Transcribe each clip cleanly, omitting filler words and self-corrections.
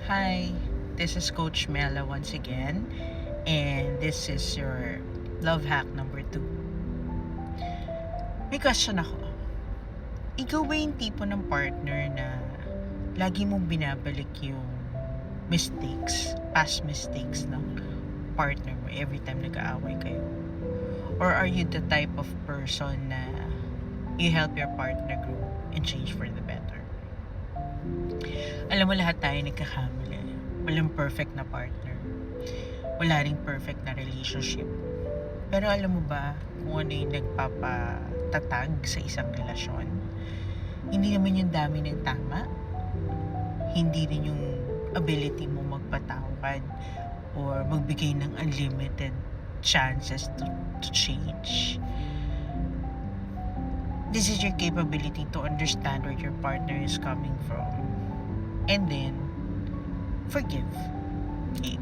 Hi, this is Coach Mela once again, and this is your love hack number 2. May question ako. Ikaw ba yung tipo ng partner na lagi mong binabalik yung past mistakes ng partner mo every time nag-aaway kayo? Or are you the type of person na you help your partner grow and change for the better? Alam mo, lahat tayo nagkakamali. Walang perfect na partner. Wala ring perfect na relationship. Pero alam mo ba kung ano yung nagpapatatag sa isang relasyon? Hindi naman yung dami ng tama. Hindi rin yung ability mo magpatawad or magbigay ng unlimited chances to change. This is your capability to understand where your partner is coming from. And then, forgive. Okay.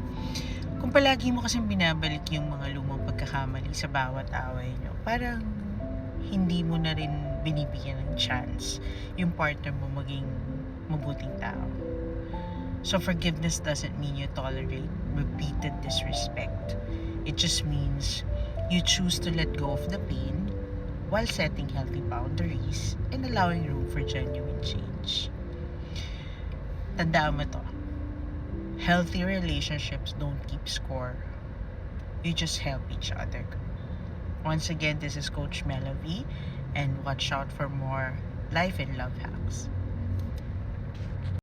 Kung palagi mo kasing binabalik yung mga lumang pagkakamali sa bawat away nyo, parang hindi mo na rin binibigyan ng chance yung partner mo maging mabuting tao. So forgiveness doesn't mean you tolerate repeated disrespect. It just means you choose to let go of the pain while setting healthy boundaries and allowing room for genuine change. Tandaan mo to. Healthy relationships don't keep score. You just help each other. Once again, this is Coach Mela V, and watch out for more life and love hacks.